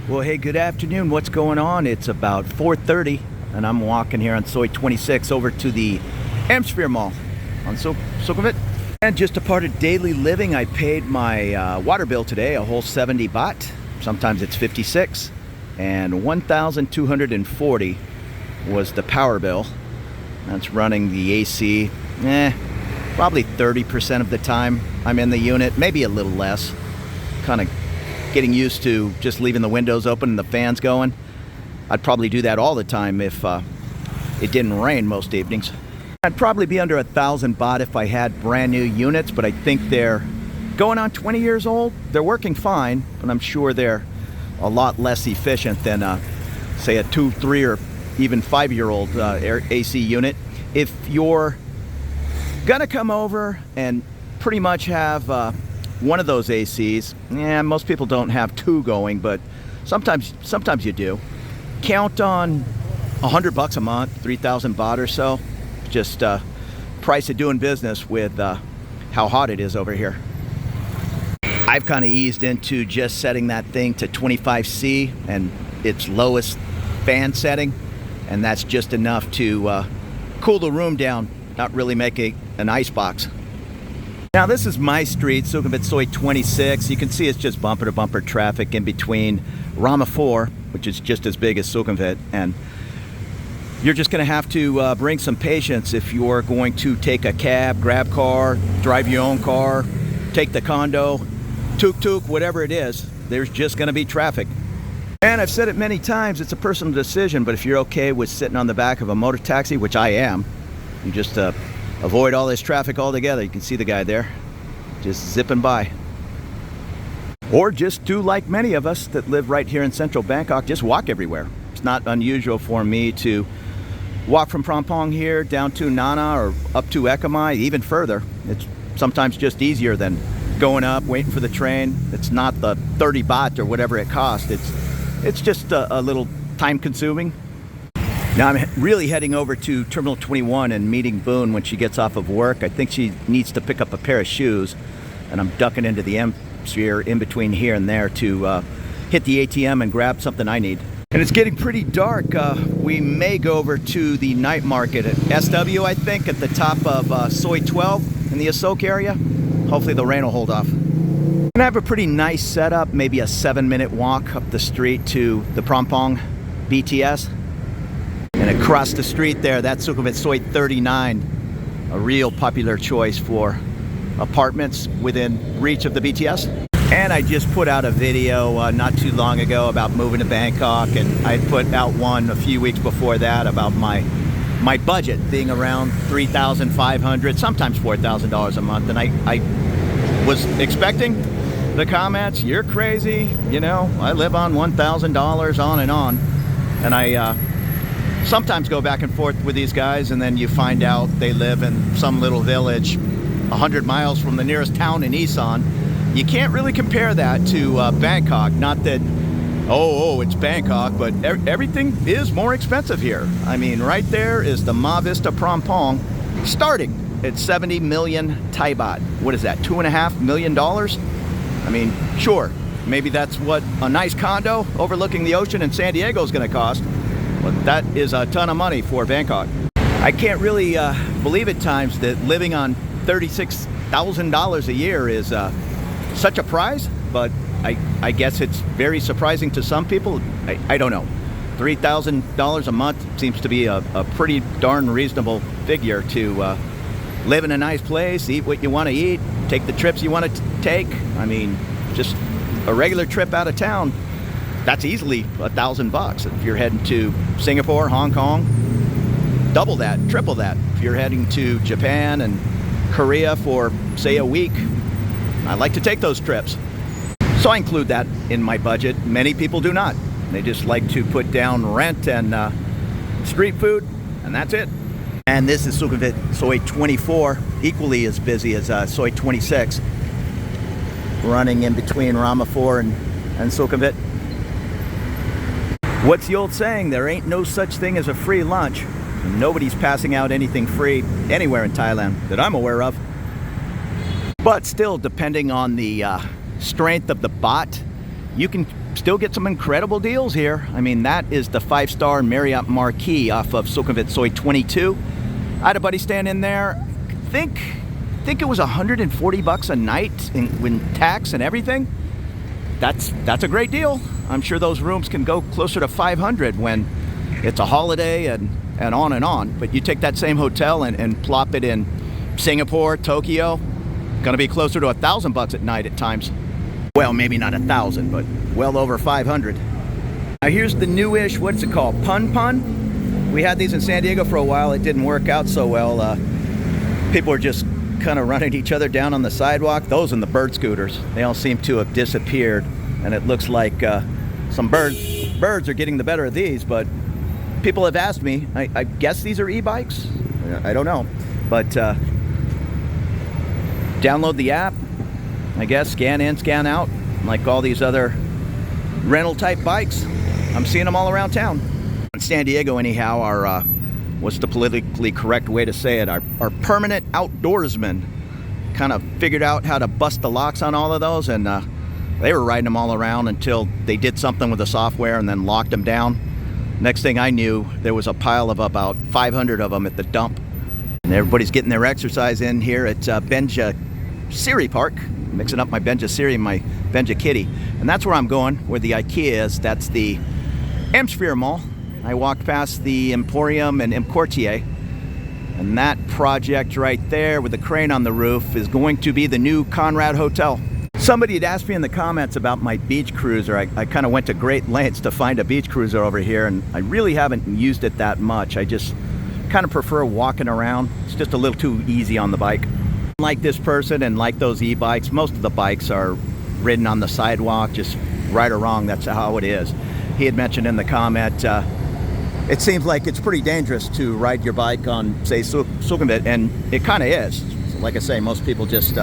Well, hey, good afternoon. What's going on? It's about 4:30, and I'm walking here on Soi 26 over to the Amsphere Mall on Sukhumvit. And just a part of daily living, I paid my water bill today, a whole 70 baht. Sometimes it's 56, and 1,240 was the power bill. That's running the AC, probably 30% of the time I'm in the unit, maybe a little less. Kind of getting used to just leaving the windows open and the fans going. I'd probably do that all the time if it didn't rain most evenings. I'd probably be under 1,000 baht if I had brand new units, but I think they're going on 20 years old. They're working fine, but I'm sure they're a lot less efficient than say a 2, 3, or even 5-year-old AC unit. If you're gonna come over and pretty much have one of those ACs, most people don't have two going, but sometimes you do. Count on $100 a month, 3,000 baht or so. Just price of doing business with how hot it is over here. I've kind of eased into just setting that thing to 25C and its lowest fan setting, and that's just enough to cool the room down, not really make an ice box. Now this is my street, Sukhumvit Soi 26. You can see it's just bumper to bumper traffic in between Rama 4, which is just as big as Sukhumvit, and you're just going to have to bring some patience if you're going to take a cab, grab car, drive your own car, take the condo, tuk-tuk, whatever it is. There's just going to be traffic. And I've said it many times, it's a personal decision, but if you're okay with sitting on the back of a motor taxi, which I am, you just avoid all this traffic altogether. You can see the guy there, just zipping by. Or just do like many of us that live right here in central Bangkok, just walk everywhere. It's not unusual for me to walk from Prompong here down to Nana or up to Ekamai, even further. It's sometimes just easier than going up, waiting for the train. It's not the 30 baht or whatever it costs. It's just a little time consuming. Now I'm really heading over to Terminal 21 and meeting Boone when she gets off of work. I think she needs to pick up a pair of shoes, and I'm ducking into the Amsphere in between here and there to hit the ATM and grab something I need. And it's getting pretty dark. We may go over to the night market at SW, I think, at the top of Soi 12 in the Asok area. Hopefully the rain will hold off. And I have a pretty nice setup, maybe a 7-minute walk up the street to the Prompong BTS. And across the street there, that's Sukhumvit Soi 39, a real popular choice for apartments within reach of the BTS. And I just put out a video not too long ago about moving to Bangkok, and I put out one a few weeks before that about my budget being around 3,500, sometimes $4,000 a month. And I was expecting the comments, "You're crazy, you know, I live on $1,000 on and on." And I sometimes go back and forth with these guys, and then you find out they live in some little village 100 miles from the nearest town in Isan. You can't really compare that to Bangkok. Not that, it's Bangkok, but everything is more expensive here. I mean, right there is the Ma Vista Prompong, starting at 70 million Thai baht. What is that, $2.5 million? I mean, sure, maybe that's what a nice condo overlooking the ocean in San Diego is going to cost. But that is a ton of money for Bangkok. I can't really believe at times that living on $36,000 a year is such a prize, but I guess it's very surprising to some people. I don't know. $3,000 a month seems to be a pretty darn reasonable figure to live in a nice place, eat what you want to eat, take the trips you want to take. I mean, just a regular trip out of town, that's easily $1,000. If you're heading to Singapore, Hong Kong, double that, triple that. If you're heading to Japan and Korea for, say, a week, I like to take those trips. So I include that in my budget. Many people do not. They just like to put down rent and street food, and that's it. And this is Sukhumvit Soi 24, equally as busy as Soi 26, running in between Rama 4 and Sukhumvit. What's the old saying? There ain't no such thing as a free lunch. Nobody's passing out anything free anywhere in Thailand that I'm aware of. But still, depending on the strength of the baht, you can still get some incredible deals here. I mean, that is the 5-star Marriott Marquis off of Sukhumvit Soi 22. I had a buddy staying in there. I think it was $140 a night with tax and everything. That's a great deal. I'm sure those rooms can go closer to 500 when it's a holiday and on and on. But you take that same hotel and plop it in Singapore, Tokyo, gonna be closer to $1,000 at night at times. Well, maybe not 1,000, but well over 500. Now here's the newish, what's it called? Pun Pun? We had these in San Diego for a while. It didn't work out so well. People were just kind of running each other down on the sidewalk. Those and the bird scooters, they all seem to have disappeared. And it looks like some birds are getting the better of these, but people have asked me, I guess these are e-bikes? I don't know. But download the app, I guess, scan in, scan out, like all these other rental type bikes. I'm seeing them all around town. In San Diego anyhow, our what's the politically correct way to say it, our permanent outdoorsmen kind of figured out how to bust the locks on all of those, and they were riding them all around until they did something with the software and then locked them down. Next thing I knew, there was a pile of about 500 of them at the dump. And everybody's getting their exercise in here at Benja Siri Park, mixing up my Benja Siri and my Benja Kitty. And that's where I'm going, where the IKEA is. That's the Hemisphere Mall. I walked past the Emporium and Importier, and that project right there with the crane on the roof is going to be the new Conrad Hotel. Somebody had asked me in the comments about my beach cruiser. I kind of went to great lengths to find a beach cruiser over here, and I really haven't used it that much. I just kind of prefer walking around. It's just a little too easy on the bike. Like this person and like those e-bikes, most of the bikes are ridden on the sidewalk, just right or wrong, that's how it is. He had mentioned in the comment, it seems like it's pretty dangerous to ride your bike on, say, Sukhumvit, and it kind of is. So like I say, most people just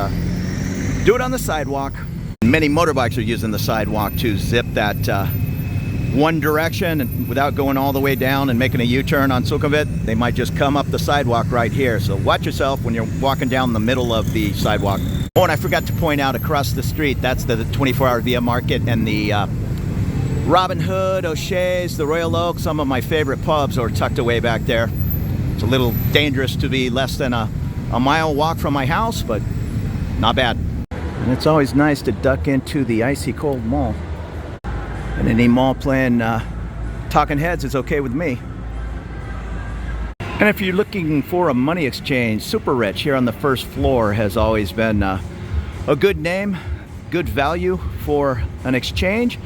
do it on the sidewalk. Many motorbikes are using the sidewalk to zip that one direction, and without going all the way down and making a U-turn on Sukhumvit, they might just come up the sidewalk right here. So watch yourself when you're walking down the middle of the sidewalk. Oh, and I forgot to point out across the street, that's the 24-hour Via Market, and the Robin Hood, O'Shea's, the Royal Oak, some of my favorite pubs are tucked away back there. It's a little dangerous to be less than a mile walk from my house, but not bad. And it's always nice to duck into the icy cold mall. And any mall playing Talking Heads is okay with me. And if you're looking for a money exchange, Super Rich here on the first floor has always been a good name, good value for an exchange.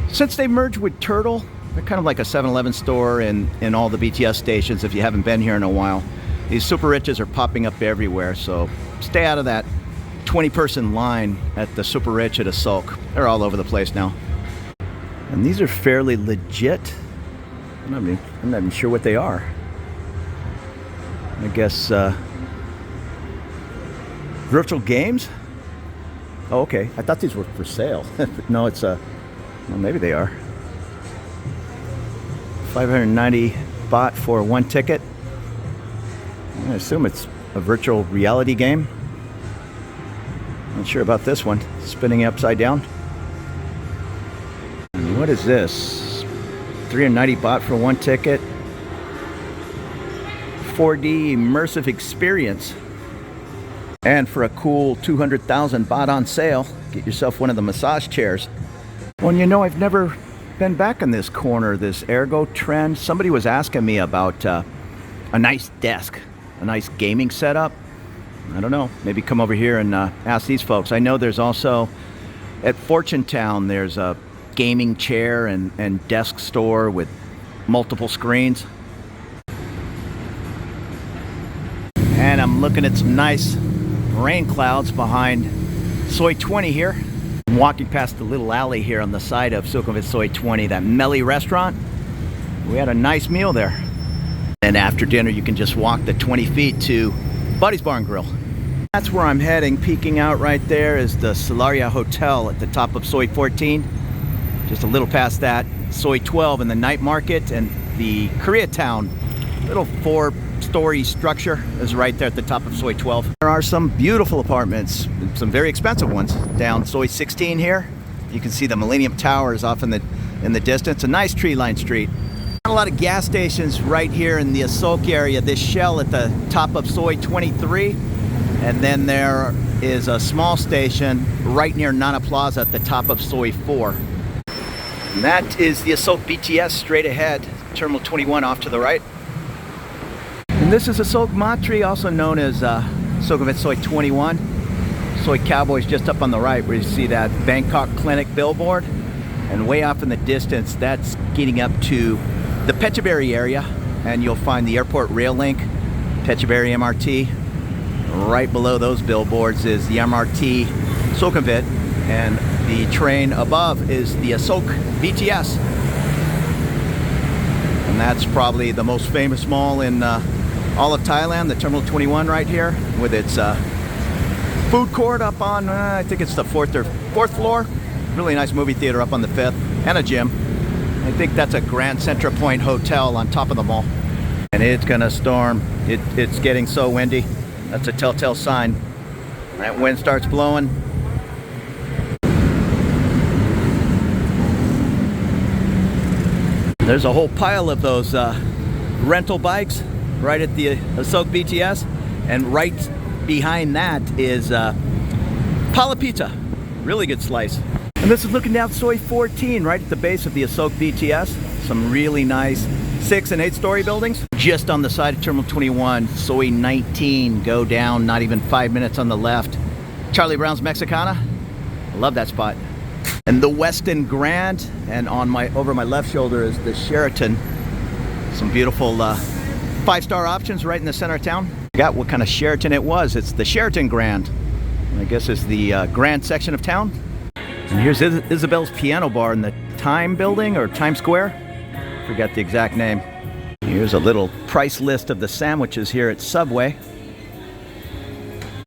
Since they merged with Turtle, they're kind of like a 7-Eleven store in all the BTS stations if you haven't been here in a while. These Super Riches are popping up everywhere, so stay out of that 20-person line at the Super Rich at a Sulk. They're all over the place now. And these are fairly legit. I'm not even sure what they are. I guess virtual games? Oh, okay. I thought these were for sale. No, it's well, maybe they are. 590 baht for one ticket. I assume it's a virtual reality game. Not sure about this one. Spinning upside down. What is this? 390 baht for one ticket. 4D immersive experience. And for a cool 200,000 baht on sale, get yourself one of the massage chairs. Well, you know, I've never been back in this corner, this ergo trend. Somebody was asking me about a nice desk, a nice gaming setup. I don't know, maybe come over here and ask these folks. I know there's also, at Fortune Town, there's a gaming chair and desk store with multiple screens. And I'm looking at some nice rain clouds behind Soi 20 here. I'm walking past the little alley here on the side of Sukhumvit Soi 20, that Melly restaurant. We had a nice meal there. And after dinner, you can just walk the 20 feet to Buddy's Bar and Grill. That's where I'm heading. Peeking out right there is the Solaria Hotel at the top of Soi 14. Just a little past that, Soi 12 and the night market, and the Koreatown little 4-story structure is right there at the top of Soi 12. There are some beautiful apartments, some very expensive ones, down Soi 16 here. You can see the Millennium Towers off in the distance. A nice tree-lined street. A lot of gas stations right here in the Asok area. This Shell at the top of Soi 23, and then there is a small station right near Nana Plaza at the top of Soi 4. And that is the Asok BTS straight ahead. Terminal 21 off to the right. And this is Asok Matri, also known as Sukhumvit Soi 21. Soi Cowboys just up on the right, where you see that Bangkok Clinic billboard. And way off in the distance, that's getting up to the Phetchaburi area, and you'll find the airport rail link, Phetchaburi MRT. Right below those billboards is the MRT Sukhumvit, and the train above is the Asok BTS. And that's probably the most famous mall in all of Thailand, the Terminal 21 right here, with its food court up on, I think it's the fourth floor. Really nice movie theater up on the 5th, and a gym. I think that's a Grand Central Point hotel on top of the mall. And it's gonna storm. It's getting so windy. That's a telltale sign. That wind starts blowing. There's a whole pile of those rental bikes right at the Asok BTS. And right behind that is Pala Pizza. Really good slice. And this is looking down Soi 14, right at the base of the Asok BTS. Some really nice 6- and 8-story buildings. Just on the side of Terminal 21, Soi 19, go down, not even 5 minutes on the left. Charlie Brown's Mexicana. I love that spot. And the Westin Grand, and on over my left shoulder is the Sheraton. Some beautiful 5-star options right in the center of town. I forgot what kind of Sheraton it was. It's the Sheraton Grand. I guess it's the Grand section of town. And here's Isabel's Piano Bar in the Time Building, or Times Square. Forgot the exact name. Here's a little price list of the sandwiches here at Subway.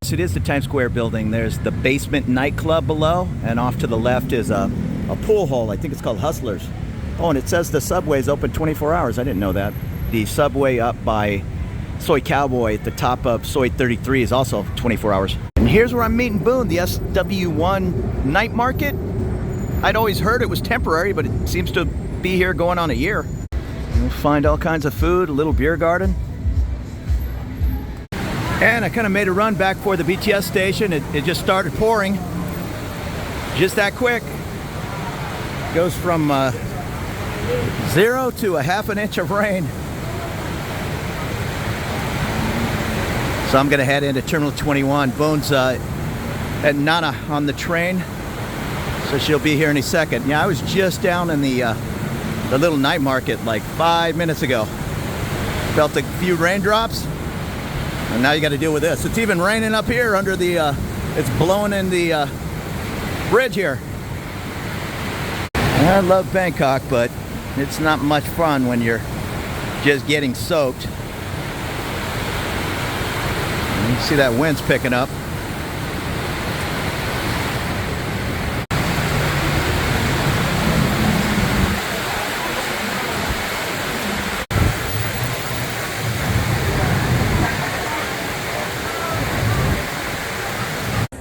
So it is the Times Square building. There's the basement nightclub below, and off to the left is a pool hall. I think it's called Hustlers. Oh, and it says the Subway is open 24 hours. I didn't know that. The Subway up by Soi Cowboy at the top of Soi 33 is also 24 hours. And here's where I'm meeting Boone, the SW1 night market. I'd always heard it was temporary, but it seems to be here going on a year. You'll find all kinds of food, a little beer garden. And I kind of made a run back for the BTS station. It just started pouring. Just that quick. Goes from 0 to a ½ an inch of rain. So I'm gonna head into Terminal 21. Boone's at Nana on the train, so she'll be here any second. Yeah, I was just down in the little night market like 5 minutes ago. Felt a few raindrops, and now you got to deal with this. It's even raining up here under the. It's blowing in the bridge here. I love Bangkok, but it's not much fun when you're just getting soaked. You see that wind's picking up.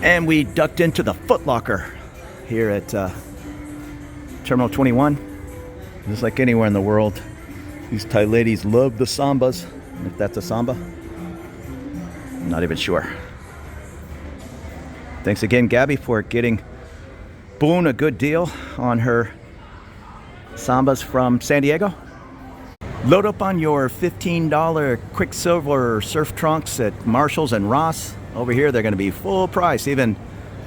And we ducked into the Foot Locker here at Terminal 21. Just like anywhere in the world, these Thai ladies love the sambas. If that's a samba, I'm not even sure. Thanks again, Gabby, for getting Boone a good deal on her sambas from San Diego. Load up on your $15 Quicksilver surf trunks at Marshall's and Ross. Over here, they're going to be full price, even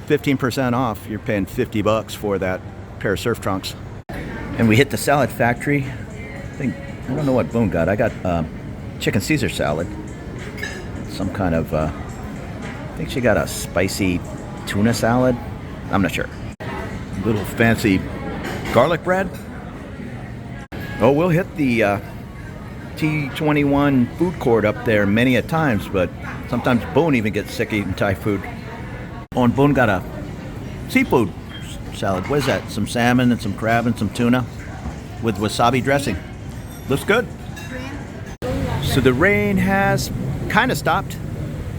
15% off. You're paying $50 for that pair of surf trunks. And we hit the salad factory. I don't know what Boone got. I got chicken Caesar salad. Some kind of, I think she got a spicy tuna salad. I'm not sure. A little fancy garlic bread. Oh, we'll hit the T21 food court up there many a times, but sometimes Boone even gets sick eating Thai food. Oh, and Boone got a seafood salad. What is that? Some salmon and some crab and some tuna with wasabi dressing. Looks good. So the rain has kind of stopped.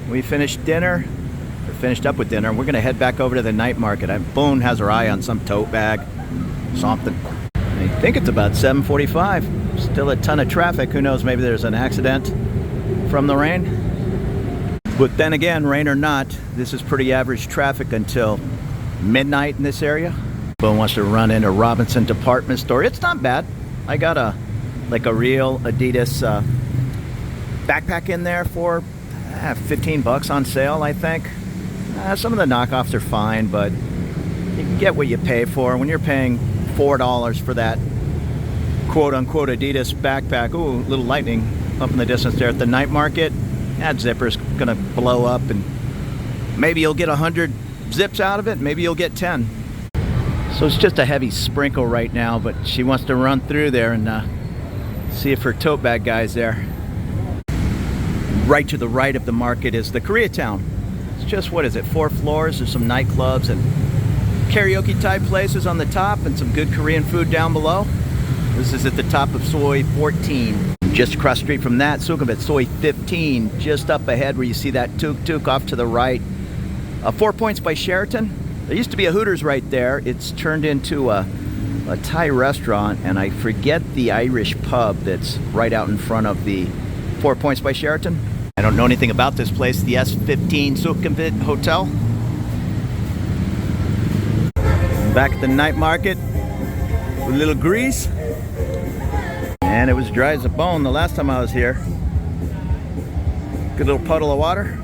We finished dinner. The finished up with dinner. We're gonna head back over to the night market. Boone has her eye on some tote bag, something. I think it's about 7:45. Still a ton of traffic. Who knows, maybe there's an accident from the rain. But then again, rain or not, this is pretty average traffic until midnight in this area. Boone wants to run into Robinson department store. It's not bad. I got a real Adidas backpack in there for $15 on sale, I think. Some of the knockoffs are fine, but you can get what you pay for. When you're paying $4 for that quote-unquote Adidas backpack, ooh, little lightning up in the distance there at the night market, that zipper's gonna blow up, and maybe you'll get 100 zips out of it, maybe you'll get 10. So it's just a heavy sprinkle right now, but she wants to run through there and see if her tote bag guy's there. Right to the right of the market is the Koreatown. It's just, what is it, 4 floors. There's some nightclubs and karaoke type places on the top and some good Korean food down below. This is at the top of Soi 14. Just across the street from that, Sukhumvit, Soi 15, just up ahead where you see that tuk-tuk off to the right. 4 Points by Sheraton. There used to be a Hooters right there. It's turned into a Thai restaurant, and I forget the Irish pub that's right out in front of the 4 Points by Sheraton. I don't know anything about this place, the S15 Sukhumvit Hotel. Back at the night market with a little grease. And it was dry as a bone the last time I was here. Good little puddle of water.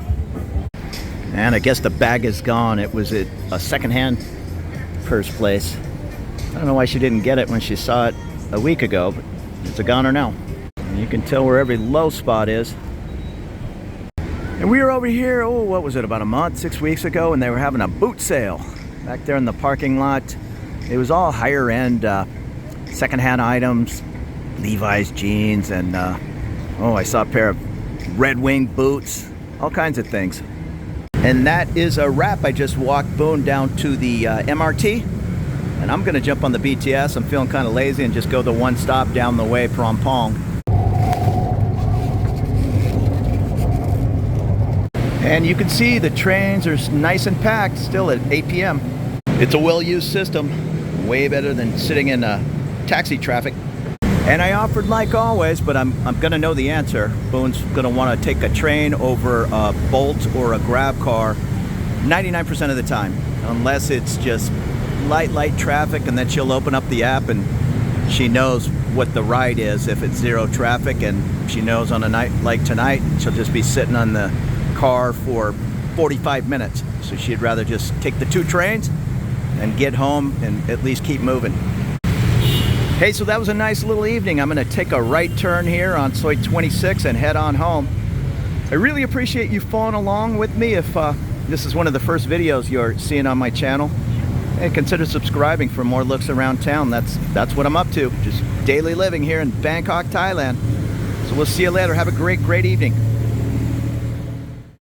And I guess the bag is gone. It was at a secondhand purse place. I don't know why she didn't get it when she saw it a week ago, but it's a goner now. And you can tell where every low spot is. And we were over here, oh, what was it, about a month, 6 weeks ago, and they were having a boot sale back there in the parking lot. It was all higher end secondhand items, Levi's jeans, and oh, I saw a pair of Red Wing boots, all kinds of things. And that is a wrap. I just walked Boone down to the MRT, and I'm gonna jump on the BTS. I'm feeling kind of lazy and just go the one stop down the way, Phrom Phong. And you can see the trains are nice and packed still at 8 p.m. It's a well-used system, way better than sitting in taxi traffic. And I offered, like always, but I'm gonna know the answer. Boone's gonna wanna take a train over a Bolt or a Grab car 99% of the time, unless it's just light traffic, and then she'll open up the app and she knows what the ride is. If it's zero traffic and she knows on a night like tonight, she'll just be sitting on the car for 45 minutes. So she'd rather just take the 2 trains and get home and at least keep moving. Hey, so that was a nice little evening. I'm gonna take a right turn here on Soi 26 and head on home. I really appreciate you following along with me. If this is one of the first videos you're seeing on my channel, and consider subscribing for more looks around town. That's what I'm up to, just daily living here in Bangkok, Thailand. So we'll see you later. Have a great evening.